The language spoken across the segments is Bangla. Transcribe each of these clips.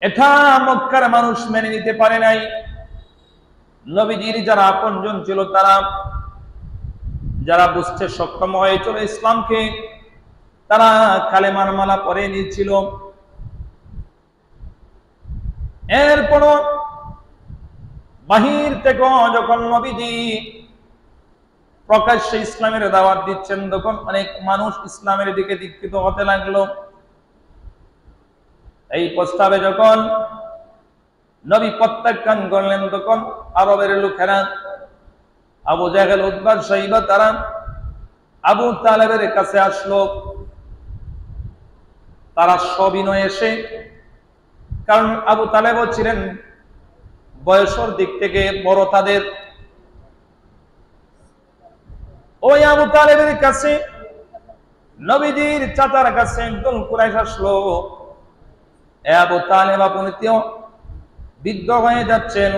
এটা মক্কার মানুষ মেনে নিতে পারে নাই। নবীজির যারা আপনজন ছিল, তারা যারা বুঝতে সক্ষম হয়েছিল ইসলামকে, তারা কালেমার মালা পরে নিয়েছিল। এরপরও বাহির থেকে যখন নবীজি প্রকাশ্যে ইসলামের দাওয়াত দিচ্ছেন, তখন অনেক মানুষ ইসলামের দিকে দীক্ষিত হতে লাগলো। এই প্রস্তাবে যখন নবী প্রত্যাখ্যান করলেন, তখন আরবের লোকেরা, আবু জাহেল, উতবা, শাইবা, তারা আবু তালেবের কাছে আসলো। তারা সবিনয়ে এসে, কারণ আবু তালেবও ছিলেন বয়সের দিক থেকে বড় তাদের, ওই আবু তালেবের কাছে নবীজির চাচার কাছে একদল কুরাইশ আসলো। এ আবু তালেব, আপনি তো বৃদ্ধ হয়ে যাচ্ছেন,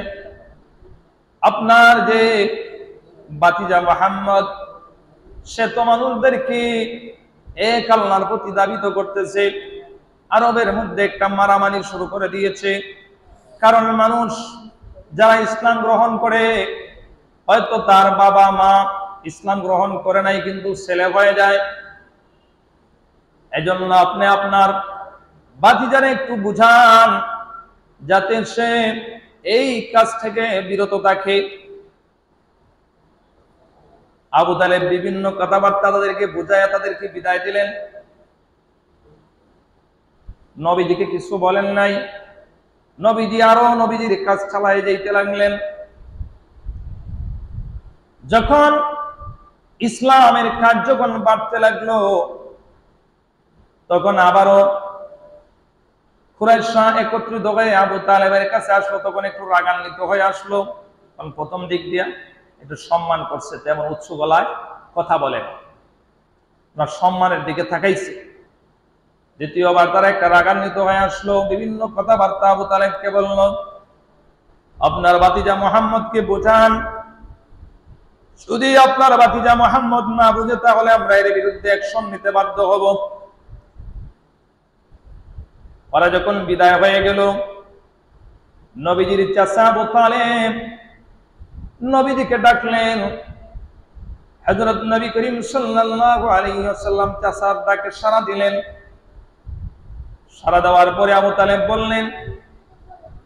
আপনার যে ভাতিজা মুহাম্মদ, সে তো মানুষদেরকে এক আল্লাহর প্রতি দাবিত করতেছে। আরবের মধ্যে একটা মারামারি শুরু করে দিয়েছে, কারণ মানুষ যারা ইসলাম গ্রহণ করে, হয়তো তার বাবা মা ইসলাম গ্রহণ করে নাই, কিন্তু ছেলে হয়ে যায়। এজন্য আপনি আপনার ভাতিজারে একটু বুঝান, যাতে সে এই কাজ থেকে বিরত থাকে। আবু তালেব বিভিন্ন কথাবার্তা তাদেরকে বুঝায় তাদেরকে বিদায় দিলেন। নবীজিকে কিছু বলেন নাই। নবীজি আরো নবীজির কাজ চালায় যেতে লাগলেন। যখন ইসলামের কাজ যখন বাড়তে লাগলো, তখন আবারও কুরাইশরা একত্রিত হয়ে আবু তালেবের কাছে আসলো। তখন একটু রাগান্বিত হয়ে আসলো, কারণ প্রথম দিক দিয়া একটু সম্মান করছে, তেমন উচ্চ গলায় কথা বলেন না, সম্মানের দিকে তাকাইছে। দ্বিতীয়বার তারা একটা রাগান্বিত হয়ে আসলো, বিভিন্ন কথাবার্তা আবু তালেবকে বলল, আপনার ভাতিজা মুহাম্মদকে বোঝান, যদি আপনার ভাতিজা মুহাম্মদ না বুঝে, তাহলে আমরা এর বিরুদ্ধে অ্যাকশন নিতে বাধ্য হব। ওরা যখন বিদায় হয়ে গেল, নবীজির চাচা আবু তালেব নবীজিকে ডাকলেন। হযরত নবী করিম সাল্লাল্লাহু আলাইহি ওয়াসাল্লাম চাচার ডাকে সাড়া দিলেন। সাড়া দেওয়ার পরে আবু তালেব বললেন,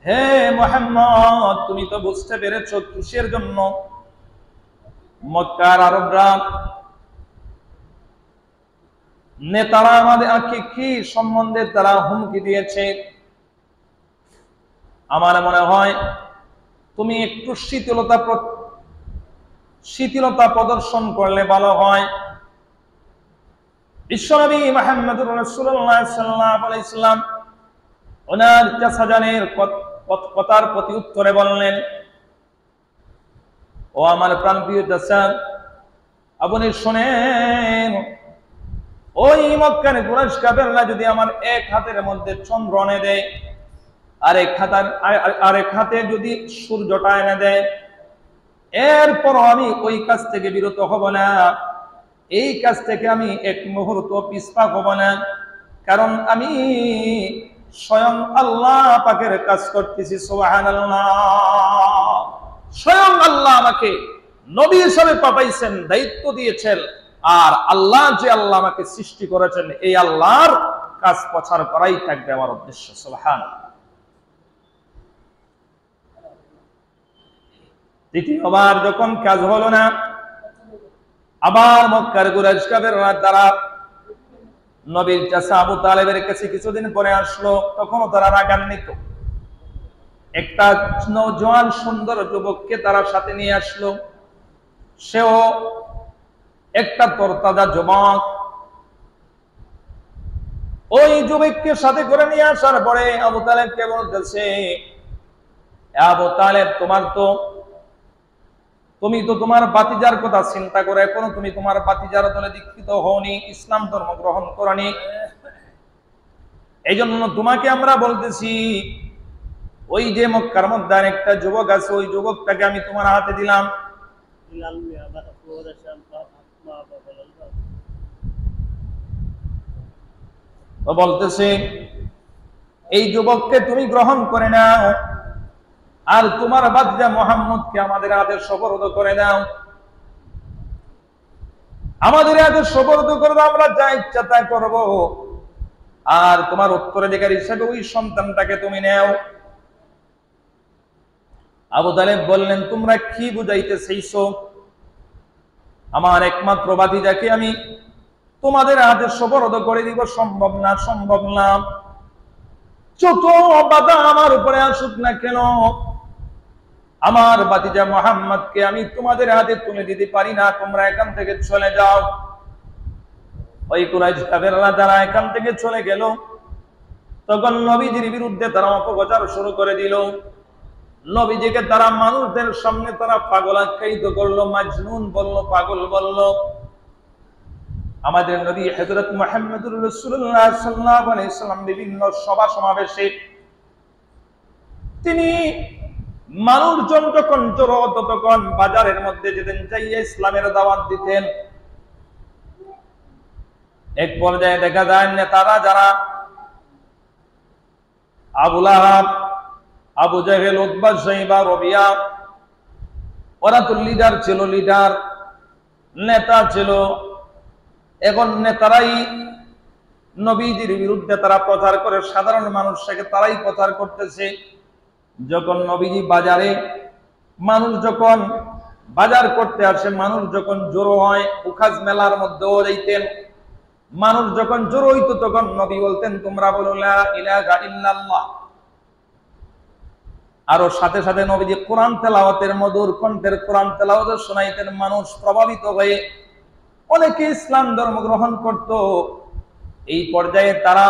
হে মুহাম্মদ, তুমি তো বুঝতে পেরেছো কিসের জন্য মক্কার আরবরা নেতারা আমাদেরকে কি সম্বন্ধে তারা হুমকি দিয়েছে। আমার মনে হয় তুমি একটু শিথিলতা প্রদর্শন করলে ভালো হয়। বিশ্বনবী মুহাম্মদুর রাসূলুল্লাহ সাল্লাল্লাহু আলাইহি ওয়াসাল্লাম ওনার চাচাজানের কথার প্রতি উত্তরে বললেন, ও আমার প্রাণপ্রিয় চাচা, আপনি শুনেন, ওই মক্কার কুরাইশ কাফেররা যদি আমার এক হাতের মধ্যে চন্দ্র এনে দেয়, আরেক হাতে যদি সূর্যটা এনে দেয়, এরপর আমি ওই কাজ থেকে বিরত হব না, এই কাজ থেকে আমি এক মুহূর্ত পিছপা হব না, কারণ আমি স্বয়ং আল্লাহ পাকের কাজ করতেছি। সুবহানাল্লাহ। স্বয়ং আল্লাহ আমাকে নবী হিসেবে পাঠাইছেন, দায়িত্ব দিয়েছেন, আর আল্লাহ যে আল্লাহ আমাকে সৃষ্টি করেছেন, এই আল্লাহর কাজ প্রচার করাই থাকবে আমার উদ্দেশ্য। সুবহানাল্লাহ। দ্বিতীয়বার যখন কাজ হলো না, আবার মক্কার কুরাইশ কাফেররা তারা নবীর চাচা আবু তালেবের কাছে কিছুদিন পরে আসলো। তখনও তারা রাগান্বিত। একটা নওজোয়ান সুন্দর যুবককে তারা সাথে নিয়ে আসলো। সেও একটা তরতাজা যুবক। ওই যুবককে সাথে করে নিয়ে আসার পরে আবু তালেবকে বলতেছে, আবু তালেব, তুমি তো তোমার ভাতিজার কথা চিন্তা করে এখনো তুমি তোমার ভাতিজার দলে দীক্ষিত হওনি, ইসলাম ধর্ম গ্রহণ করনি। এই জন্য তোমাকে আমরা বলতেছি, ওই যে মক্কার মধ্যে একটা যুবক আছে, ওই যুবকটাকে আমি তোমার হাতে দিলাম। বলতেছে, এই যুবককে তুমি গ্রহণ করে নাও, আর তোমার বাদশা মুহাম্মদকে আমাদের হাতে সুপর্দ করে দাও। আমাদের হাতে সুপর্দ করে দাও, আমরা যা ইচ্ছা তা করব, আর তোমার উত্তরাধিকারী হিসেবে ওই সন্তানটাকে তুমি নাও। আবু তালেব বললেন, তোমরা কি বুঝাইতে চাইছো? আমার একমাত্র ভাতিজাকে আমি তোমাদের হাতে সুপর্দ করে দিব? সম্ভব না, সম্ভব না। যত বাধা আমার উপরে আসুক না কেন, আমার ভাতিজা মুহাম্মদকে আমি তোমাদের হাতে তুলে দিতে পারি না। তোমরা এখান থেকে চলে যাও। ওই কুরাইশ কাফেররা যারা এখান থেকে চলে গেল, তখন নবীজির বিরুদ্ধে তারা অপপ্রচার শুরু করে দিল। নবীজিকে তারা মানুষদের সামনে তারা পাগল আখ্যায়িত করলো, মাজনুন বলল, পাগল বলল। আমাদের নবী হযরত মুহাম্মদুর রাসূলুল্লাহ সাল্লাল্লাহু আলাইহি ওয়াসাল্লাম বিভিন্ন সভা সমাবেশে তিনি মানুষজন যখন জড়ো হতো তখন বাজারের মধ্যে যেতেন, যাইয়া ইসলামের দাওয়াত দিতেন। এক পর্যায়ে দেখা যায় নেতারা যারা আবু লাহাব, আবু জাহেল, উতবা, শাইবা, রবিয়া, ওরা তো লিডার ছিল, লিডার নেতা ছিল। এখন নেতারাই নবীজির বিরুদ্ধে তারা প্রচার করে, সাধারণ মানুষকে তারাই প্রচার করতেছে। যখন নবীজি বাজারে, মানুষ যখন বাজার করতে আসে, মানুষ যখন জড়ো হয়, উখাজ মেলার মধ্যেও যাইতেন, মানুষ যখন জড়ো হইতো তখন নবী বলতেন, তোমরা বলো লা ইলাহা ইল্লাল্লাহ। আরো সাথে সাথে নবীজি কোরআন তেলাওয়াতের মধুর কণ্ঠের কোরআন তেলাওয়াত শোনাইতেন। মানুষ প্রভাবিত হয়ে অনেকে ইসলাম ধর্ম গ্রহণ করত। এই পর্যায়ে তারা,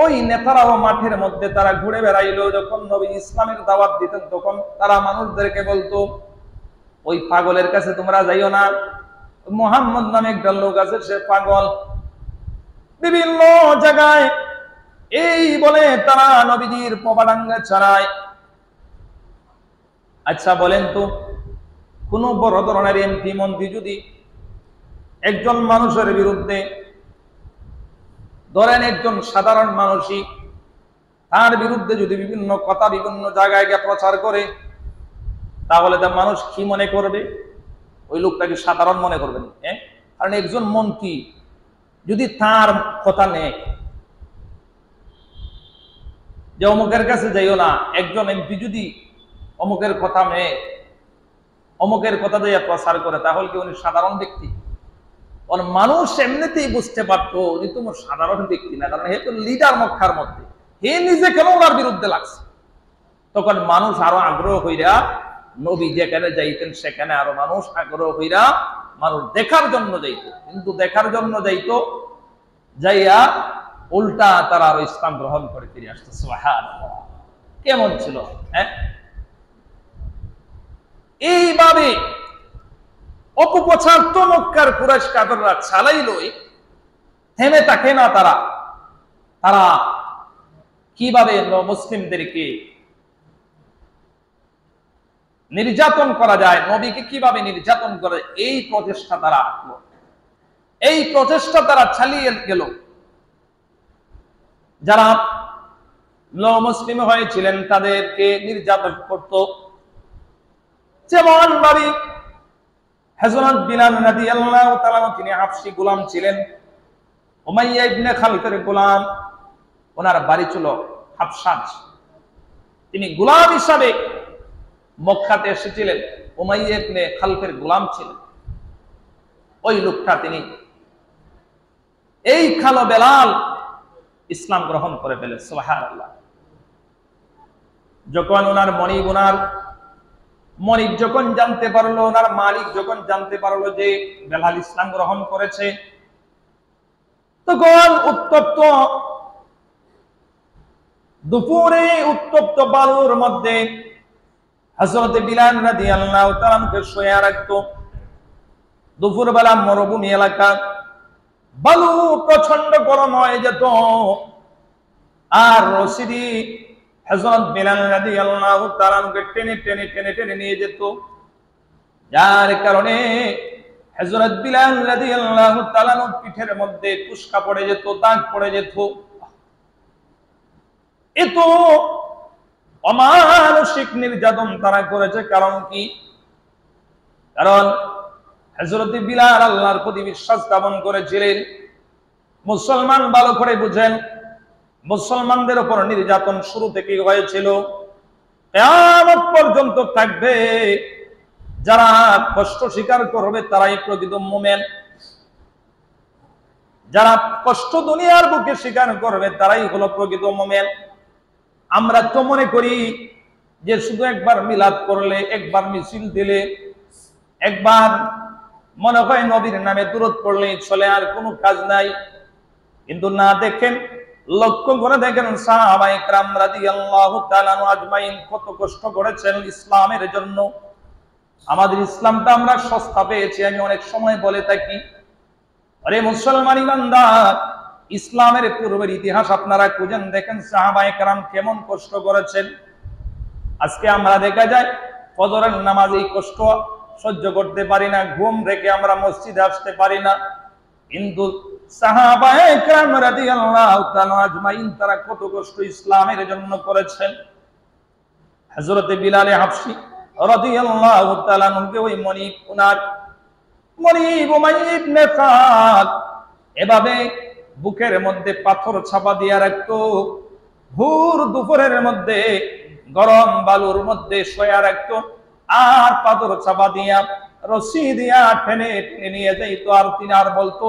ওই নেতারাও মাঠের মধ্যে তারা ঘুরে বেড়াইলো। যখন নবী ইসলামের দাওয়াত দিতেন তখন তারা মানুষদেরকে বলতো, ওই পাগলের কাছে তোমরা যাইও না, মুহাম্মদ নামে একটা লোক আছে, সে পাগল। বিভিন্ন জায়গায় এই বলে তারা নবীজির প্রপাগান্ডা ছড়ায়। আচ্ছা বলেন তো, কোন বড় ধরনের এমপি মন্ত্রী যদি একজন মানুষের বিরুদ্ধে, ধরেন একজন সাধারণ মানুষই তার বিরুদ্ধে যদি বিভিন্ন কথা বিভিন্ন জায়গায় গিয়ে প্রচার করে, তাহলে তা মানুষ কি মনে করবে? ওই লোকটাকে সাধারণ মনে করবেন। কারণ একজন মন্ত্রী যদি তার কথা নেয়, যে অমুকের কাছে যাইও না, একজন এমপি যদি অমুকের কথা নেয়, অমুকের কথা দিয়ে প্রচার করে, তাহলে কি উনি সাধারণ ব্যক্তি? মানুষ এমনিতেই বুঝতে পারতো যে তোমার সাধারণ ব্যক্তি না, কারণ হে তো লিডার মক্কার মধ্যে, হে নিজে কেন ওনার বিরুদ্ধে লাগছে। তখন মানুষ আরো আগ্রহ হইরা, নবী যেখানে যাইতেন সেখানে আরো মানুষ আগ্রহ হইরা মানুষ দেখার জন্য যাইত। কিন্তু দেখার জন্য যাইতো, যাইয়া উল্টা তারা আরো ইসলাম গ্রহণ করে ফিরে আসতো। সুবহানাল্লাহ, কেমন ছিল! এইভাবে অপপ্রচার তো মক্কার কুরাইশ কাফেররা চালাইলই, থেমে থাকে না তারা। তারা কিভাবে মুসলিমদেরকে নির্যাতন করা যায়, নবীকে কিভাবে নির্যাতন করে, এই প্রচেষ্টা তারা আঁকলো, এই প্রচেষ্টা তারা চালিয়ে গেল। যারা মুসলিম হয়েছিলেন তাদেরকে নির্যাতন করত। যেমন ভাবে হযরত বিলাল রাদিয়াল্লাহু তাআলা, তিনি হাবশী গোলাম ছিলেন, উমাইয়া ইবনে খালফের গোলাম। ওনার বাড়ি ছিল হাবশাজ। তিনি গোলাম হিসাবে মক্কাতে এসেছিলেন, উমাইয়া ইবনে খালফের গোলাম ছিলেন। ওই লোকটা, তিনি এই খালো বেলাল ইসলাম গ্রহণ করে ফেলেন। সুবহানাল্লাহ। যখন ওনার মনিব যখন জানতে পারলো, ওনার মালিক যখন জানতে পারলো যে বেলাল ইসলাম গ্রহণ করেছে, তখন উত্তপ্ত দুপুরে, উত্তপ্ত বালুর মধ্যে হযরত বিলাল রাদিয়াল্লাহু তাআলাকে শুয়ে রাখতো। দুপুর বেলা মরুভূমি এলাকা, বালু প্রচন্ড গরম হয়ে যেত, আর রশিদি হযরত বিলাল রাদিয়াল্লাহু তাআলাকে টেনে টেনে টেনে টেনে নিয়ে যেত। যার কারণে হযরত বিলাল রাদিয়াল্লাহু তাআলার পিঠের মধ্যে কুশকা পড়ে যেত, দাগ পড়ে যেত। এত অমানসিক নির্যাতন তারা করেছে। কারণ কি? কারণ হযরত বিলাল আল্লাহর প্রতি বিশ্বাস স্থাপন করেছিলেন। মুসলমান ভালো করে বুঝেন, মুসলমানদের উপর নির্যাতন শুরু থেকেই হয়েছিল, কিয়ামত পর্যন্ত থাকবে। যারা কষ্ট স্বীকার করবে তারাই প্রকৃত মুমিন। যারা কষ্ট দুনিয়ার বুকে স্বীকার করবে তারাই হলো প্রকৃত মুমিন। আমরা তো মনে করি যে শুধু একবার মিলাদ করলে, একবার মিছিল দিলে, একবার মনে হয় নবীর নামে দুরূদ পড়লেই চলে, আর কোনো কাজ নাই। কিন্তু না, দেখেন, লক্ষ্য করে দেখেন সাহাবায়ে কেরাম রাদিয়াল্লাহু তাআলা আজমাইন কত কষ্ট করেছেন ইসলামের জন্য। আমাদের ইসলামটা আমরা সস্তা পেয়েছি। আমি অনেক সময় বলে থাকি, আরে মুসলমান ইমানদার, ইসলামের পূর্বের ইতিহাস আপনারা খুঁজেন, দেখেন সাহাবায়ে কেরাম কেমন কষ্ট করেছেন। আজকে আমরা দেখা যায় ফজরের নামাজ এই কষ্ট সহ্য করতে পারি না, ঘুম রেখে আমরা মসজিদে আসতে পারি না। কিন্তু সাহাবায়ে কেরাম রাদিয়াল্লাহু তাআলা আজমাইন তারা কত কষ্ট ইসলামের জন্য করেছেন। হযরত বিলাল হাবশী রাদিয়াল্লাহু তাআলা আনহুকে ওই মনিব উমাইয়া ইবনে খালদ এভাবে বুকের মধ্যে পাথর চাপা দিয়া রাখতো, ভোর দুপুরের মধ্যে গরম বালুর মধ্যে শোয়া রাখতো, আর পাথর চাপা দিয়া রশি দিয়া টেনে টেনে নিয়ে যাইত। আর তিনি আর বলতো,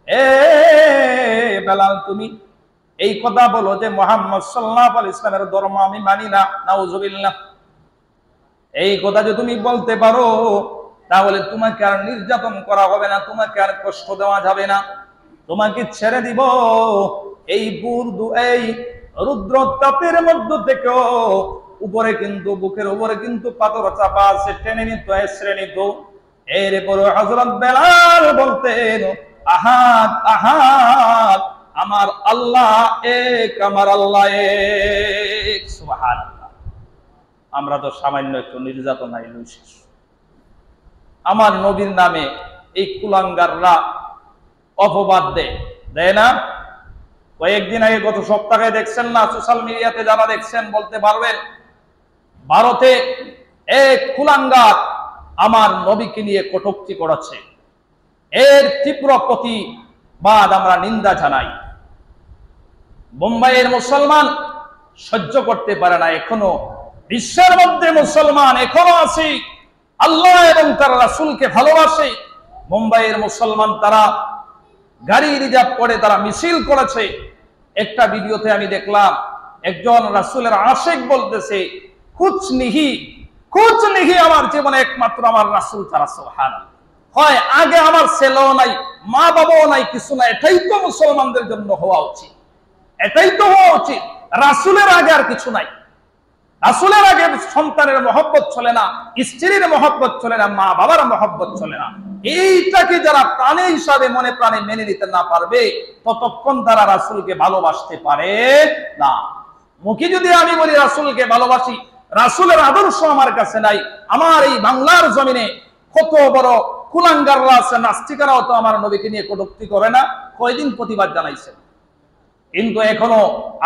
এ বেলাল, তুমি এই কথা বলো যে মুহাম্মদ সাল্লাল্লাহু আলাইহি ওয়াসাল্লামের ধর্ম আমি মানি না, নাউজুবিল্লাহ। এই কথা যে তুমি বলতে পারো, তাহলে তোমাকে আর নির্যাতন করা হবে না, তোমাকে আর কষ্ট দেওয়া যাবে না, তোমাকে ছেড়ে দিব। এই রুদ্র তাপের মধ্য থেকেও উপরে কিন্তু, বুকের উপরে কিন্তু পাথর চাপা আছে, টেনে নিত, এসরে নিত। এরপরে হযরত বেলাল বলতেন, আহাদ আহাদ, আমার আল্লাহ এক, আমার আল্লাহ এক। সুবহানাল্লাহ। আমরা তো সামান্য একটু নির্যাতন আইলই শেষ। আমার নবীর নামে এই কুলাঙ্গাররা অপবাদ দেয় না? কয়েকদিন আগে, গত সপ্তাহে দেখছেন না, সোশ্যাল মিডিয়াতে যারা দেখছেন বলতে পারবেন, ভারতে এক কুলাঙ্গার আমার নবীকে নিয়ে কটূক্তি করেছে। এর তীব্র প্রতিবাদ আমরা নিন্দা জানাই। মুম্বাইয়ের মুসলমান সহ্য করতে পারে না। এখনো বিশ্বের মধ্যে মুসলমান এখনো আছে, আল্লাহ এবং তার রাসূলকে ভালোবাসে। মুম্বাইয়ের মুসলমান তারা গাড়ি রিজার্ভ করে তারা মিছিল করেছে। একটা ভিডিওতে আমি দেখলাম একজন রাসূলের আশিক বলতেছে, কুছ নিহি আমার জীবনে একমাত্র আমার রাসূল ছাড়া। সুবহানাল্লাহ। হয় আগে আমার ছেলেও নাই, মা বাবাও নাই, কিছু না। এটাই তো মুসলমানদের জন্য হওয়া উচিত, এটাই তো হওয়া উচিত। রাসূলের আগে আর কিছু নাই। রাসূলের আগে সন্তানের মহব্বত চলে না, স্ত্রীর মহব্বত চলে না, মা বাবার মহব্বত চলে না। এইটাকে যারা প্রাণে হিসাবে মনে প্রাণে মেনে নিতে না পারবে, ততক্ষণ তারা রাসূলকে ভালোবাসতে পারে না। মুখে যদি আমি বলি রাসূলকে ভালোবাসি, রাসূলের আদর্শ আমার কাছে নাই, আমার এই বাংলার জমিনে কত বড় কুলাঙ্গাররা আছে, নাস্তিকেরাও তো আমার নবীকে নিয়ে কটূক্তি করে না, কয়দিন প্রতিবাদ জানাইছে। কিন্তু এখনো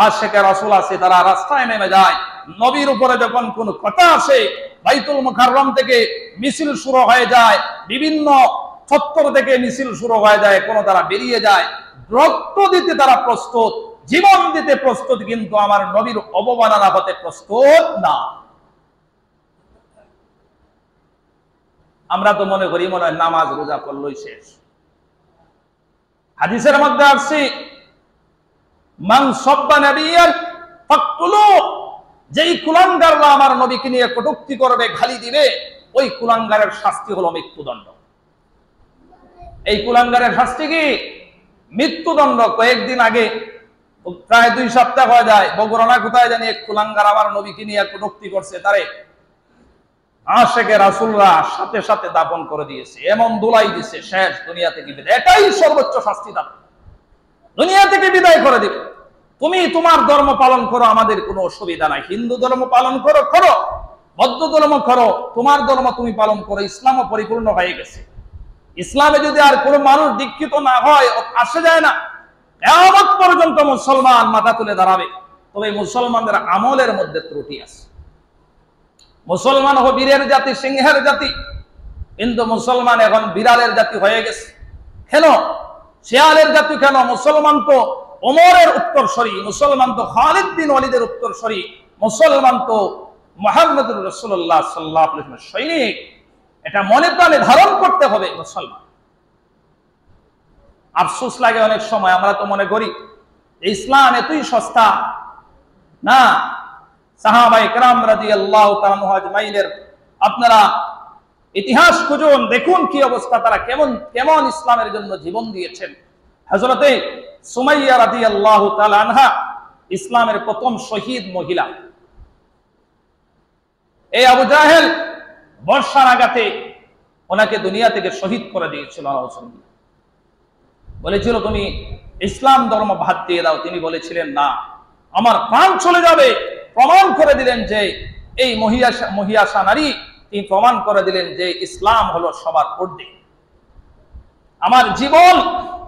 আশিকে রাসূল আছে, তারা রাস্তায় নেমে যায়। নবীর উপরে যখন কোন কথা আসে, বাইতুল মুকাররম থেকে মিছিল শুরু হয়ে যায়, বিভিন্ন চত্বর থেকে মিছিল শুরু হয়ে যায়, কোন তারা বেরিয়ে যায়, রক্ত দিতে তারা প্রস্তুত, জীবন দিতে প্রস্তুত, কিন্তু আমার নবীর অবমাননা হতে প্রস্তুত না। আমরা তো মনে করি মনে হয় নামাজ রোজা করলেই শেষ। হাদিসের মধ্যে আসছে, মান সাব্বা নাবিয়ান ফাকতুলু, যেই কুলাঙ্গাররা আমার নবীকে নিয়ে কটূক্তি করবে, গালি দিবে, ওই কুলাঙ্গারের শাস্তি হলো মৃত্যুদণ্ড। এই কুলাঙ্গারের শাস্তি কি? মৃত্যুদণ্ড। কয়েকদিন আগে, প্রায় 2 সপ্তাহ হয়ে যায়, বগুড়া না কোথায় জানি এক কুলাঙ্গার আমার নবীকে নিয়ে কটূক্তি করছে, তারে আশিকে রাসূলরা সাথে সাথে দাফন করে দিয়েছে, এমন দোলাই দিছে, শেষ, দুনিয়া থেকে বিদায়। এটাই সর্বোচ্চ শাস্তি দান, দুনিয়া থেকে বিদায় করে দিবে। তুমি তোমার ধর্ম পালন করো, আমাদের কোনো অসুবিধা নাই। হিন্দু ধর্ম পালন করো, বৌদ্ধ ধর্ম করো, তোমার ধর্ম তুমি পালন করো। ইসলামও পরিপূর্ণ হয়ে গেছে। ইসলামে যদি আর কোনো মানুষ দীক্ষিত না হয়, আসে যায় না, কিয়ামত পর্যন্ত মুসলমান মাথা তুলে দাঁড়াবে। তবে মুসলমানদের আমলের মধ্যে ত্রুটি আছে। মুসলমান বীরের জাতি, সিংহের জাতি, কিন্তু মুসলমান এখন বিড়ালের জাতি হয়ে গেছে। কেন শিয়ালের জাতি? কেন? মুসলমান তো ওমরের উত্তরসূরি, মুসলমান তো খালিদ বিন ওয়ালিদের উত্তরসূরি, মুসলমান তো মুহাম্মদুর রাসূলুল্লাহ সাল্লাল্লাহু আলাইহি ওয়াসাল্লামের সৈনিক। এটা মনে প্রাণে ধারণ করতে হবে মুসলমান। আফসোস লাগে অনেক সময়, আমরা তো মনে করি ইসলাম এতই সস্তা না। সাহাবায়ে কেরাম রাদিয়াল্লাহু তাআলা আনহুম আজমাইনের আপনারা ইতিহাস খুঁজুন, দেখুন কি অবস্থা, তারা কেমন কেমন ইসলামের জন্য জীবন দিয়েছেন। হযরতে সুমাইয়া রাদিয়াল্লাহু তাআলা আনহা ইসলামের প্রথম শহীদ মহিলা। এই আবু জাহেল বর্ষার আঘাতে ওনাকে দুনিয়া থেকে শহীদ করে দিয়েছিল। বলেছিল তুমি ইসলাম ধর্ম বাদ দিয়ে দাও। তিনি বলেছিলেন না, আমার প্রাণ চলে যাবে। প্রমাণ করে দিলেন যে এই মহিয়াসা নারী, তিনি প্রমাণ করে দিলেন যে ইসলাম হলো সবার ঊর্ধ্বে। আমার জীবন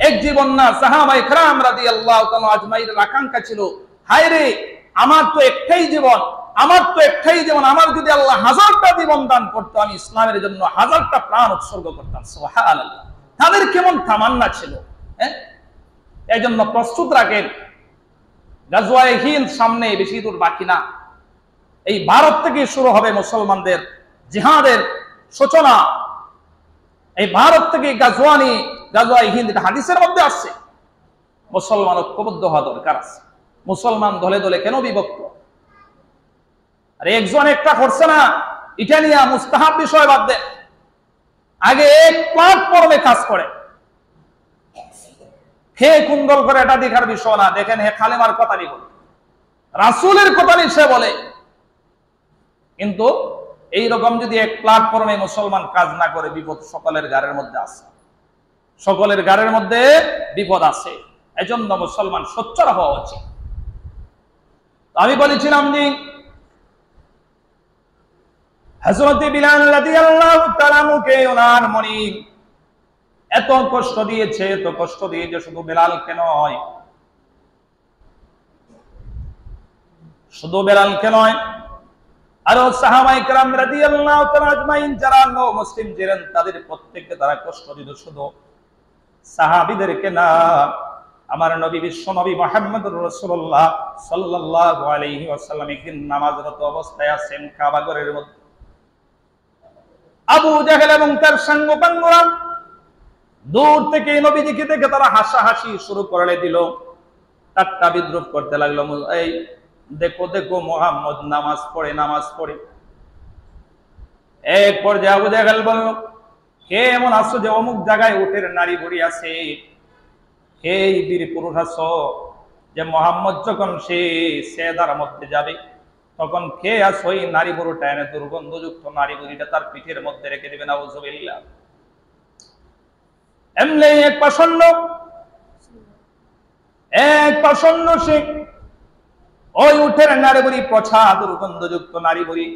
এক জীবন না। সাহাবায়ে কেরাম রাদিয়াল্লাহু তাআলা আজমাইনের আকাঙ্ক্ষা ছিল, হায় রে আমার তো একটাই জীবন, আমার তো একটাই জীবন, আমার যদি আল্লাহ 1000টা জীবন দান করতো, আমি ইসলামের জন্য 1000টা প্রাণ উৎসর্গ করতাম। সুবহানাল্লাহ। তাদের কেমন তামান্না ছিল। এই জন্য প্রস্তুত রাখেন, গাজওয়ায়ে হিন্দ সামনে, বেশি দূর বাকি না। এই ভারত থেকে শুরু হবে মুসলমানদের জিহাদের সূচনা। এই ভারত থেকে গাজওয়ায়ে হিন্দ, এটা হাদিসের মধ্যে আসছে। মুসলমান ঐক্যবদ্ধ হওয়া দরকার আছে। মুসলমান দলে দলে কেন বিভক্ত? আরে একজন একটা করছে না, এটা নিয়ে মুস্তাহাব বিষয় বাদ দেন, আগে এক প্ল্যাটফর্মে কাজ করে। হে কুন্দল করে এটা দেখার বিষয় না। দেখেন হে কালেমার কথা নি বলে, রাসূলের কথা নি সে বলে। কিন্তু এইরকম যদি এক প্ল্যাটফর্মে মুসলমান কাজ না করে, বিপদ সকলের ঘাড়ের মধ্যে আছে, সকলের ঘাড়ের মধ্যে বিপদ আছে। এজন্য মুসলমান সোচ্চার হওয়া উচিত। আমি বলেছিলাম যে হযরত বিলাল রাদিয়াল্লাহু তাআলা কে ওনার মনিব এত কষ্ট দিয়েছে, এত কষ্ট দিয়েছে, শুধু বেলালকে নয়, শুধু বেলালকে নয়, আরো সাহাবায়ে কেরাম রাদিয়াল্লাহু তাআলা আজমাইন যারা মুসলিম ছিলেন, তাদের প্রত্যেককে তারা কষ্ট দিত। শুধু সাহাবীদেরকে না, আমার নবী বিশ্ব নবী মুহাম্মদুর রাসূলুল্লাহ সাল্লাল্লাহু আলাইহি ওয়াসাল্লাম একদিন নামাজরত অবস্থায় আছেন কাবা ঘরের মধ্যে। আবু জাহেল এবং তার সাঙ্গপাঙ্গরা দূর থেকে নবীজিকে দেখে তারা হাসাহাসি শুরু করে দিল, ঠাট্টা বিদ্রুপ করতে লাগলো। এই দেখো দেখো মুহাম্মদ নামাজ পড়ে, নামাজ পড়ে। এক পর্যায়ে আবু জাহেল বলল, কে এমন আছো যে অমুক জায়গায় উটের নারী ভরি আছে? কে বীর পুরুষ আছো যে মুহাম্মদ যখন সে সেদার মধ্যে যাবে তখন কে আছো এই নারী বুড়োটা এনে দুর্গন্ধযুক্ত নারী বুড়িটা তার পিঠের মধ্যে রেখে দিবেন? নাউযুবিল্লাহ। এমনি এক পাষণ্ড সে ওই উঠের নারী বুড়ি, পছা দুর্গন্ধযুক্ত নারী বুড়ি,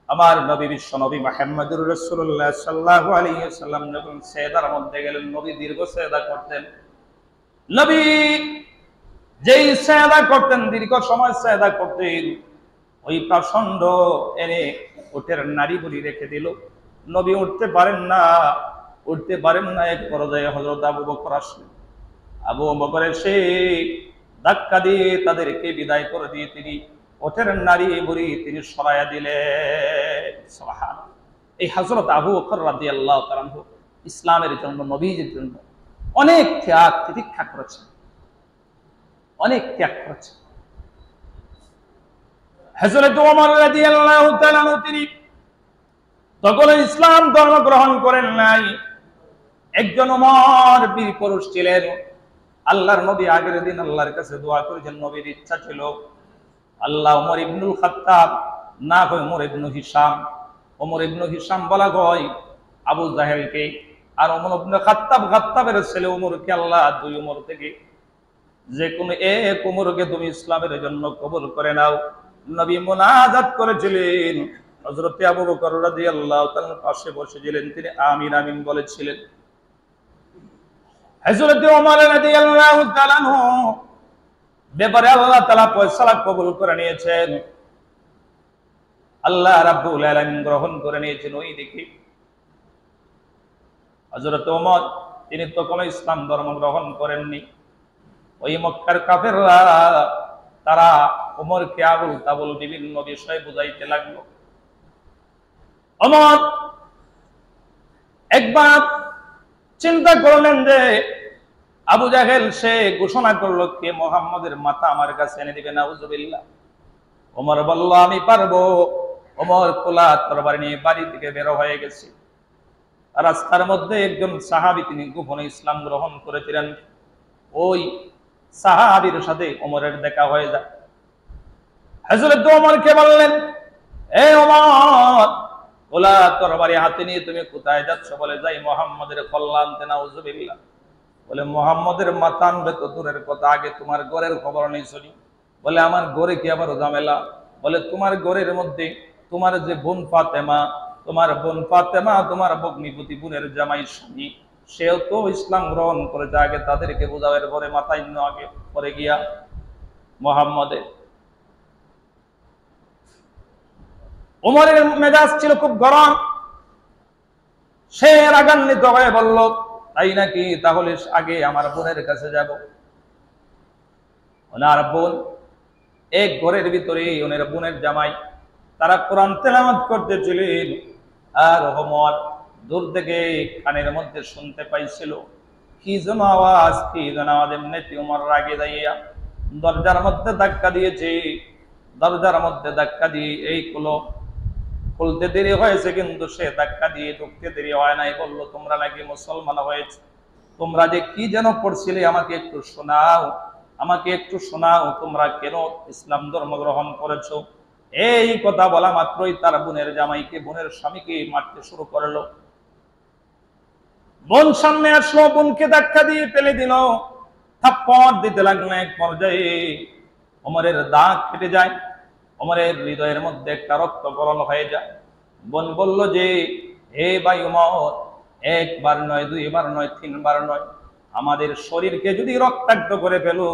আমার নবী বিশ্ব নবী মুহাম্মদুর রাসূলুল্লাহ সাল্লাল্লাহু আলাইহি ওয়াসাল্লাম যখন সেদার মধ্যে গেলেন, নবী দীর্ঘ সেদা করতেন। নবী যেই সেদা করতেন, দীর্ঘ সময় সেদা করতেন, ওই পাষণ্ড এনে উটের নারী বুড়ি রেখে দিল। নবী উঠতে পারেন না। এক পর্যায়ে হযরত আবু বকর আসলেন। আবু বকর এসে ধাক্কা দিয়ে তাদেরকে বিদায় করে দিয়ে তিনি উটের নারী বুড়ি তিনি সরাইয়া দিলেন। সুবহানাল্লাহ। এই হযরত আবু বকর রাদিয়াল্লাহু তাআলা আনহু ইসলামের জন্য, নবীজির জন্য অনেক ত্যাগ তিতিক্ষা করেছেন, অনেক ত্যাগ করেছেন। হযরত ওমর রাদিয়াল্লাহু তাআলা তিনি তখন ইসলাম ধর্ম গ্রহণ করেন নাই। একজন ওমর বীর পুরুষ ছিলেন। আল্লাহর নবী আগের দিন আল্লাহর কাছে দোয়া করেছেন, নবীর ইচ্ছা ছিল আল্লাহ ওমর ইবনুল খাত্তাব না হয় ওমর ইবনু হিশাম, ওমর ইবনু হিশাম বলা হয় আবু জাহেলকে, আর ওমর ইবনু খাত্তাবের ছেলে ওমরকে আল্লাহ দুই ওমর থেকে যে কোনো এক ওমরকে তুমি ইসলামের জন্য কবুল করে নাও। নবী মুনাজাত করেছিলেন। হযরত আবু বকর রাদিয়াল্লাহু তাআলা পাশে বসেছিলেন, তিনি আমিন আমিন বলেছিলেন। হযরত ওমর রাদিয়াল্লাহু তাআলা ব্যাপারে আল্লাহ তাআলা ফয়সালা কবুল করে নিয়েছেন, আল্লাহ রাব্বুল আলামিন গ্রহণ করে নিয়েছেন। ওই দেখি হযরত ওমর, তিনি তো কোনো ইসলাম ধর্ম গ্রহণ করেননি। ওই মক্কার কাফেররা তারা ওমরকে আবুল তাবুল বিভিন্ন বিষয় বুঝাইতে লাগলো। ওমর একবার চিন্তা করলেন যে আবু জাহেল সে ঘোষণা করলো কে মুহাম্মদের মাথা আমার কাছে এনে দিবে, নাউজুবিল্লাহ। ওমর বলল আমি পারবো। ওমর খোলা তরবারি নিয়ে বাড়ি থেকে বের হয়ে গেছে। রাস্তার মধ্যে একজন সাহাবী, তিনি গোপনে ইসলাম গ্রহণ করেছিলেন। ওই সাহাবীর সাথে ওমরের দেখা হয়ে যায়। হযরত ওমরকে বললেন, এ ওমর, খোলা তরবারি হাতে নিয়ে তুমি কোথায় যাচ্ছ? বলে যাই মুহাম্মদের কল্যাণ আনতে, নাউজুবিল্লাহ। বলে মুহাম্মদের মাথা আনবে তো দূরের কথা, আগে তোমার ঘরের খবর নেই শুনি। বলে আমার ঘরে কি আবার ঝামেলা? বলে তোমার ঘরের মধ্যে তোমার যে বোন ফাতেমা, তোমার বোন ফাতেমা তোমার ভগ্নিপতি বোনের জামাই স্বামী, সেও তো ইসলাম গ্রহণ করেছে, আগে তাদেরকে বোঝাও, এর পরে মাথায় আগে পরে গিয়া মুহাম্মদের। ওমরের মেজাজ ছিল খুব গরম। সে রাগান্বিত হয়ে বলল, তাই নাকি, তাহলে আগে আমার বোনের কাছে যাব। ওনার বোন এক ঘরের ভিতরে, ওনার বোনের জামাই, তারা কোরআন তেলাওয়াত করতেছিলেন। আর ওমর দূর থেকে কানের মধ্যে শুনতে পাইছিল কি যেন আওয়াজ, কি যেন আওয়াজ। এমনিতে ওমর রাগে যাইয়া দরজার মধ্যে ধাক্কা দিয়েছে। দরজার মধ্যে ধাক্কা দিয়ে এই খুলতে দেরি হয়েছে, কিন্তু সে ধাক্কা দিয়ে ঢুকতে দেরি হয় নাই। বললো, তোমরা নাকি মুসলমান হয়েছে, তোমরা যে কি যেন পড়ছিলে আমাকে একটু শোনাও, আমাকে একটু শোনাও, তোমরা কেন ইসলাম ধর্ম গ্রহণ করেছো? এই কথা বলা মাত্রই তার বোনের জামাইকে, বোনের স্বামীকে মারতে শুরু করলো। বোন সামনে আসলো, বোনকে ধাক্কা দিয়ে ফেলে দিল, থাপ্পড় দিতে লাগলো। এক পর্যায়ে ওমরের দাঁত কেটে যায়, ওমরের হৃদয়ের মধ্যে একটা রক্তকরণ হয়ে যায়। বোন বলল যে, হে ভাই ওমর, একবার নয়, দুইবার নয়, তিনবার নয়, আমাদের শরীরকে যদি রক্তাক্ত করে ফেলো,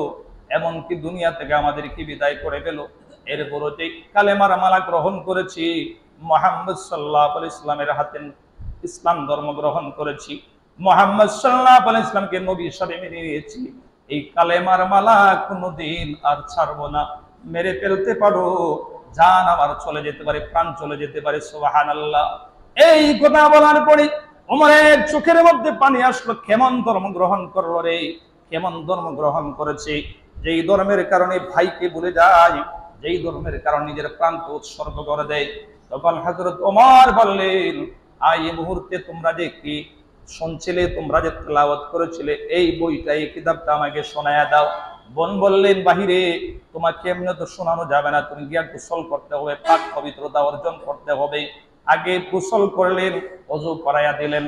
এমনকি দুনিয়া থেকে আমাদেরকে বিদায় করে ফেলো, এরপরও যে কালেমার মালা গ্রহণ করেছি, মুহাম্মদ সাল্লাল্লাহু আলাইহি ইসলামের হাতে ইসলাম ধর্ম গ্রহণ করেছি, মুহাম্মদ সাল্লাল্লাহু আলাইহি ইসলামকে নবী হিসেবে মেনে নিয়েছি, এই কালেমার মালা কোনোদিন আর ছাড়বো না। মেরে ফেলতে পারো, জান আমার চলে যেতে পারে, প্রাণ চলে যেতে পারে। সুবহানাল্লাহ। এই কথা বলার পরে ওমরের চোখের মধ্যে পানি আসলো। কেমন ধর্ম গ্রহণ করলো রে, কেমন ধর্ম গ্রহণ করেছে, যেই ধর্মের কারণে ভাইকে ভুলে যায়, যেই ধর্মের কারণে নিজের প্রাণকে উৎসর্গ করে দেয়। তখন হযরত ওমর বললেন, এই মুহূর্তে তোমরা যে কি শুনছিলে, তোমরা যে তেলাওয়াত করেছিলে, এই বইটা, এই কিতাবটা আমাকে শোনায়া দাও। বোন বললেন, বাহিরে তোমাকে এমনি তো শোনানো যাবে না, তুমি গিয়া গোসল করতে হবে, পাক পবিত্রতা অর্জন করতে হবে। আগে গোসল করলেন, ওযু করাইয়া দিলেন,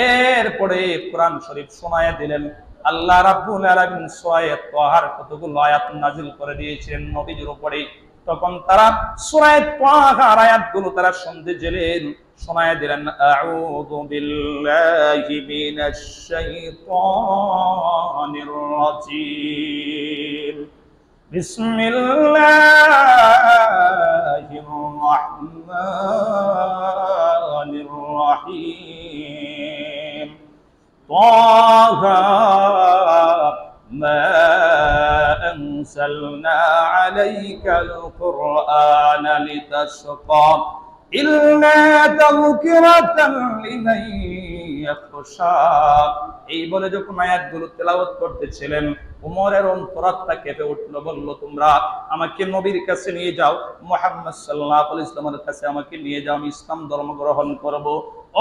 এরপরে কোরআন শরীফ শোনায়া দিলেন। আল্লাহ রাব্বুল আলামিন সূরা তাহার কতগুলো আয়াত নাযিল করে দিয়েছেন নবীর উপরে। তখন তারা সূরা তাহার আয়াতগুলো তারা শুনতে গেলেন, শোনায়া দিলেন, আউযু বিল্লাহি মিনাশ শাইতানির রাজিম, বিসমিল্লাহির রাহমানির রাহিম, তাহা মা আনসালনা আলাইকাল কুরআনা লিতাশকা ইল্লা তাযকিরাতান লিমান ইয়াখশা। এই বলে যখন আয়াতগুলো তেলাওয়াত করতেছিলেন, উমরের অন্তরাত্মা কেঁপে উঠলো। বলল, তোমরা আমাকে নবীর কাছে নিয়ে যাও, মুহাম্মদ সাল্লাল্লাহু আলাইহি ওয়াসাল্লামের কাছে আমাকে নিয়ে যাও, আমি ইসলাম ধর্ম গ্রহণ করব।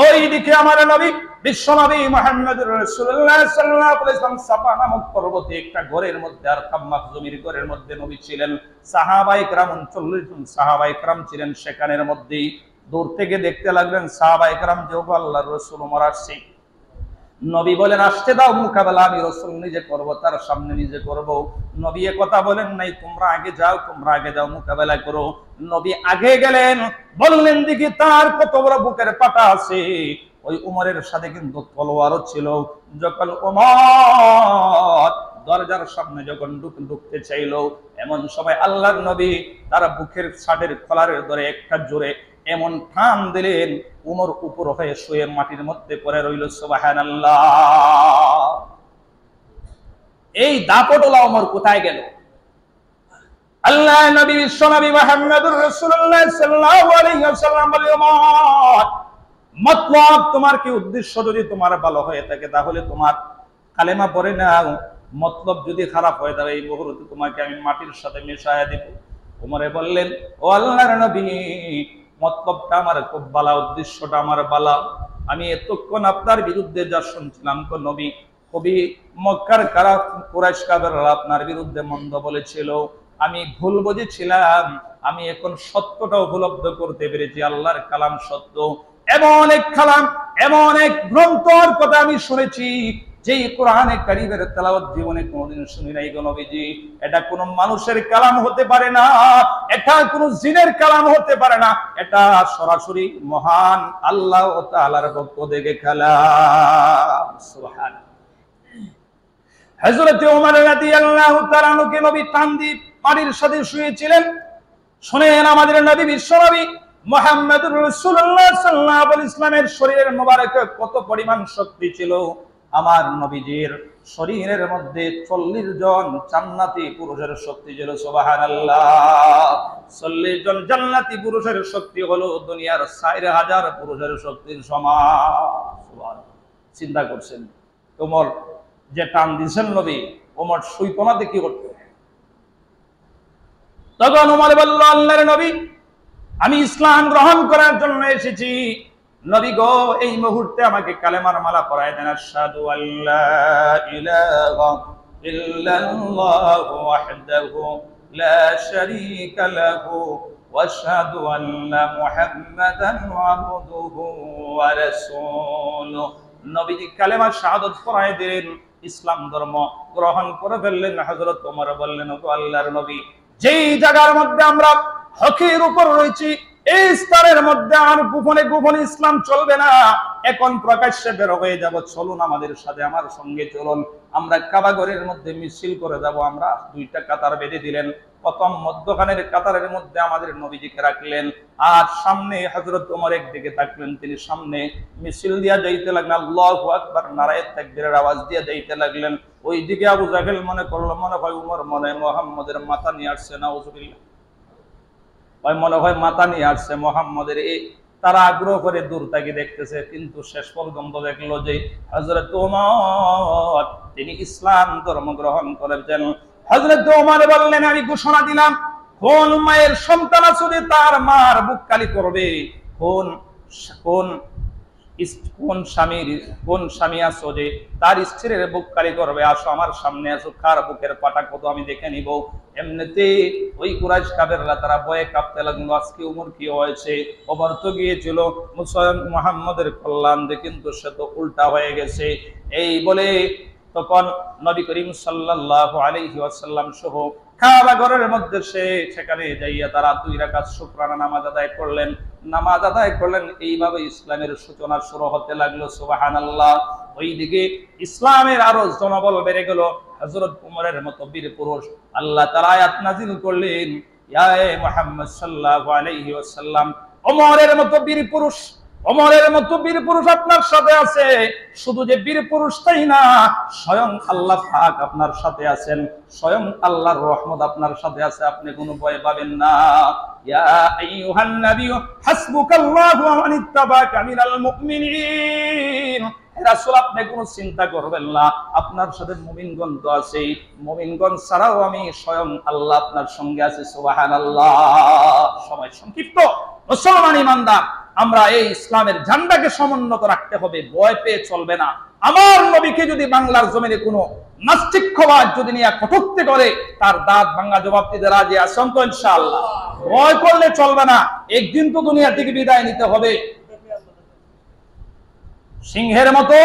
ওইদিকে আমার নবী, বিশ্ব নবী মুহাম্মদুর রাসূলুল্লাহ সাল্লাল্লাহু আলাইহি ওয়াসাল্লাম সাফা নামক পর্বতে একটা ঘরের মধ্যে, আর কাম্মাক জমির ঘরের মধ্যে নবী ছিলেন। সাহাবায়ে কেরাম 39 জন সাহাবায়ে কেরাম ছিলেন সেখানের মধ্যেই। দূর থেকে দেখতে লাগলেন সাহাবায়ে কেরাম যে আল্লাহর রাসূল ওমর আসছে। নবী বলেন, আসতে দাও, মোকাবেলা আমি রাসূল নিজে করব, তার সামনে নিজে করব। নবী এ কথা বলেন নাই, তোমরা আগে যাও, তোমরা আগে যাও, মোকাবেলা করো। নবী আগে গেলেন, বললেন, দেখি তার কত বড় বুকের পাটা আছে। ওই উমরের সাথে কিন্তু তলোয়ারও ছিল। যখন উমর দরজার সামনে যখন ঢুকতে চাইল, এমন সময় আল্লাহর নবী তার বুকের শার্টের কলারের ধরে একটা জোরে এমন টান দিলেন, উমর উপর হয়ে শুয়ে মাটির মধ্যে পড়ে রইল। সুবহানাল্লাহ। এই দাপটওয়ালা ওমর কোথায় গেল? আল্লাহ নবী বিশ্বনবী মুহাম্মদুর রাসূলুল্লাহ সাল্লাল্লাহু আলাইহি ওয়াসাল্লাম বলে, ওমর, মতলব তোমার কি উদ্দেশ্য যদি তোমার ভালো হয়ে থাকে তাহলে তোমার কালেমা পড়ে নাও, মতলব যদি খারাপ হয়ে যায় এই মুহূর্তে তোমাকে আমি মাটির সাথে মিশায়া দেব। ওমরে বললেন, ও আল্লাহর নবী, মতলবটা আমার খুব ভালো, উদ্দেশ্যটা আমার ভালো। আমি এতক্ষণ আপনার বিরুদ্ধে যা শুনছিলাম তো নবী, কবি মক্কার কারা কুরাইশ কাফেররা আপনার বিরুদ্ধে মন্দ বলেছিল, আমি ভুল বুঝেছিলাম, আমি এখন সত্যটা উপলব্ধ করতে পেরেছি। আল্লাহর কালাম সত্য, এমন এক কালাম, এমন এক গ্রন্থর কথা আমি শুনেছি যেই কোরআনে কারীমের তেলাওয়াত জীবনে কোনোদিন শুনি নাই গো নবীজি। এটা কোনো মানুষের কালাম হতে পারে না, এটা কোনো জিনের কালাম হতে পারে না, এটা সরাসরি মহান আল্লাহ তাআলার পক্ষ থেকে কালাম। সুবহানাল্লাহ। হযরত ওমর রাদিয়াল্লাহু তাআলা আনহুকে নবী টান দিয়ে মাটির সাথে শুয়েছিলেন। শুনেন আমাদের নবী বিশ্বনবী মুহাম্মদুর রাসূলুল্লাহ সাল্লাল্লাহু আলাইহি ওয়াসাল্লামের শরীরের মোবারকে কত পরিমাণ শক্তি ছিল। আমার নবীজির শরীরের মধ্যে 40 জন জান্নাতি পুরুষের শক্তি ছিল। সুবহানাল্লাহ। 40 জন জান্নাতি পুরুষের শক্তি হলো দুনিয়ার 4000 পুরুষের শক্তির সমান। সুবহানাল্লাহ। চিন্তা করছেন ওমর যে টান দিয়েছেন নবী, ওমর সুইপনাতে কি করত? তখন ওমর বলল, আল্লাহর নবী, আমি ইসলাম গ্রহণ করার জন্য এসেছি। নবী গো, এই মুহূর্তে আমাকে কালেমার মালা পরায় দেন। আশহাদু আল্লা ইলাহা ইল্লাল্লাহু ওয়াহদাহু লা শারীকা লাহু ওয়া আশহাদু আন্না মুহাম্মাদান আবদুহু ওয়া রাসূলুহু। নবীজি কালেমা শাহাদাত পরায় দিলেন, ইসলাম ধর্ম গ্রহণ করে ফেললেন। হযরত ওমর বললেন, ও আল্লাহর নবী, যেই জায়গার মধ্যে আমরা হকের উপর রয়েছি এই স্তরের মধ্যে আর গোপনে গোপনে ইসলাম চলবে না, এখন প্রকাশ্যে বের হয়ে যাব। চলুন আমাদের সাথে, আমার সঙ্গে চলুন, আমরা কাবা ঘরের মধ্যে মিছিল করে যাব। আমরা দুইটা কাতার বেঁধে দিলেন, প্রথম মধ্যখানের কাতারের মধ্যে আমাদের নবীজিকে রাখলেন, আর সামনে হযরত ওমর একদিকে থাকলেন, তিনি সামনে মিছিল দিয়া যাইতে লাগলেন। আল্লাহু আকবার, নারায়ে তাকবীরের আওয়াজ দিয়ে যাইতে লাগলেন। ওইদিকে আবু জাহেল মনে করলো মনে হয় উমর মনে হয় মুহাম্মদের মাথা নিয়ে আসছে, নাউযুবিল্লাহ, ভাই মনে হয় মাথা নিয়ে আসছে মুহাম্মদের। এই তারা আগ্রহ করে দূর থেকে দেখতেছে, কিন্তু শেষ পর্যন্ত দেখলো যে হযরত ওমর তিনি ইসলাম ধর্ম গ্রহণ করেছেন। হযরত ওমর বললেন, আমি ঘোষণা দিলাম, কোন মায়ের সন্তান আছে তার মার বুক কালি করবে, কোন কোন কোন স্বামী আছো যে তার স্ত্রীর বুক কালি করবে, আসো আমার সামনে আসো, কার বুকের পাটা কত আমি দেখে নিব। এমনিতে ওই কুরাইশ কাফেররা তারা ভয়ে কাঁপতে লাগলো, আজকে ওমর কি হয়েছে? ওমর তো গিয়েছিল মুহাম্মদের কল্যাণ দিয়ে, কিন্তু সে তো উল্টা হয়ে গেছে। এই বলে তখন নবী করিম সাল্লাল্লাহু আলাইহি ওয়াসাল্লাম সহ কাবা ঘরের মধ্যে সেখানে যাইয়া তারা 2 রাকাত শুকরানা নামাজ আদায় করলেন। এইভাবে ইসলামের সূচনা শুরু হতে লাগলো। সুবহানাল্লাহ। ওইদিকে ইসলামের আরো জনবল বেড়ে গেল। হযরত ওমরের মতো বীর পুরুষ আল্লাহ তাআলা আয়াত নাযিল করলেন, ইয়া মুহাম্মদ সাল্লাল্লাহু আলাইহি ওয়াসাল্লাম, ওমরের মতো বীর পুরুষ আপনার সাথে আছে। শুধু যে বীর পুরুষ তাই না, স্বয়ং আল্লাহ পাক আপনার সাথে আছেন, স্বয়ং আল্লাহর রহমত আপনার সাথে আছে, আপনি কোনো ভয় পাবেন না। ইয়া আইয়ুহান নাবিয়্যু হাসবুকাল্লাহু ওয়া মান ইত্তাবা'কা মিনাল মুমিনিন। রাসূল, আপনি কোনো চিন্তা করবেন না, আপনার সাথে মুমিনগণ তো আছে, মুমিনগণ ছাড়াও আমি স্বয়ং আল্লাহ আপনার সঙ্গে আছি। সুবহানাল্লাহ। সময় সংক্ষিপ্ত, মুসলমান ইমানদার, আমরা এই ইসলামের ঝান্ডাকে সমুন্নত রাখতে হবে, ভয় পেয়ে চলবে না। আমার নবীকে যদি বাংলার জমিনে কোনো নাস্তিকবাদ যদি নিয়ে কটূক্তি করে, তার দাঁত ভাঙা জবাব দিতে রাজি আছেন তো ইনশাআল্লাহ? ভয় করলে চলবে না, একদিন তো দুনিয়া থেকে বিদায় নিতে হবে। সিংহের মতো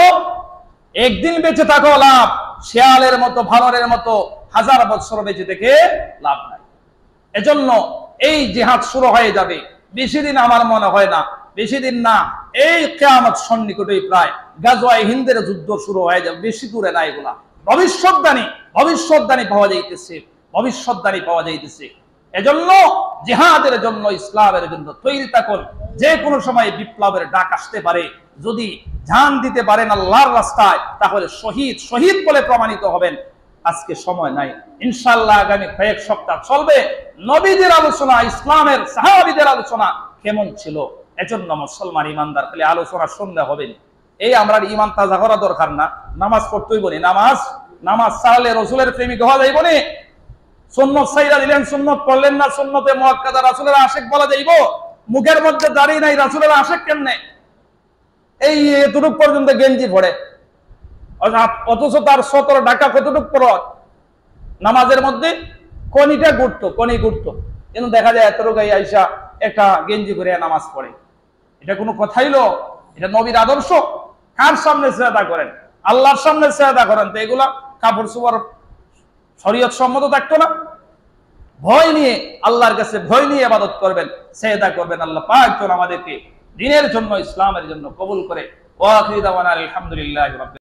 একদিন বেঁচে থাকো লাভ, শেয়ালের মতো ভালরের মতো 1000 বছর বেঁচে থেকে লাভ নাই। এজন্য এই জিহাদ শুরু হয়ে যাবে, বেশি দিন আমার মনে হয় না, বেশি দিন না, এই কিয়ামত সন্নিকটেই প্রায় গাজওয়ায়ে হিন্দের যুদ্ধ শুরু হয়ে যাবে, বেশি দূরে না, এগুলা ভবিষ্যৎবাণী পাওয়া যাইতেছে, ভবিষ্যৎবাণী পাওয়া যাইতেছে। এজন্য জিহাদের জন্য, ইসলামের জন্য তৈরি থাকুন। যে কোনো সময় বিপ্লবের ডাক আসতে পারে। যদি জান দিতে পারেন আল্লাহর রাস্তায়, তাহলে শহীদ বলে প্রমাণিত হবেন। আজকে সময় নাই, ইনশাআল্লাহ আগামী কয়েক সপ্তাহ চলবে নবীদের আলোচনা, ইসলামের সাহাবীদের আলোচনা কেমন ছিল। এজন্য মুসলমান ইমানদার খালি আলোচনা শুনলে হবে না। এই আমরা ইমান তাজা করা দরকার না, নামাজ পড়তেই বলি, নামাজ ছাড়লে রসুলের প্রেমিক হওয়া যাইব না। সুন্নত সাইরা দিলেন, সুন্নত পড়লেন না, সুন্নতে মুআক্কাদা রাসূলের আশিক বলা যাইব। মুখের মধ্যে দাড়ি নাই, রাসূলের আশিক কেমনে? এই এতটুক পর্যন্ত গেঞ্জি পড়ে, অথচ তার 17 টাকা কতটুক পড়ত নামাজের মধ্যে কনি ঘুরতো, কিন্তু দেখা যায় এতটুকু আইসা একটা গেঞ্জি পরে নামাজ পড়ে। এটা কোনো কথা হইলো? এটা নবীর আদর্শ? কার সামনে সিজদা করেন? আল্লাহর সামনে সিজদা করেন। তো এগুলা কাপড় চোপড় শরীয়ত সম্মত থাকতো না? ভয় নিয়ে, আল্লাহর কাছে ভয় নিয়ে ইবাদত করবেন, সিজদা করবেন। আল্লাহ পাক যেন আমাদেরকে দ্বীনের জন্য, ইসলামের জন্য কবুল করে। ওয়া আখিরু দাওয়ানা আলহামদুলিল্লাহি রাব্বিল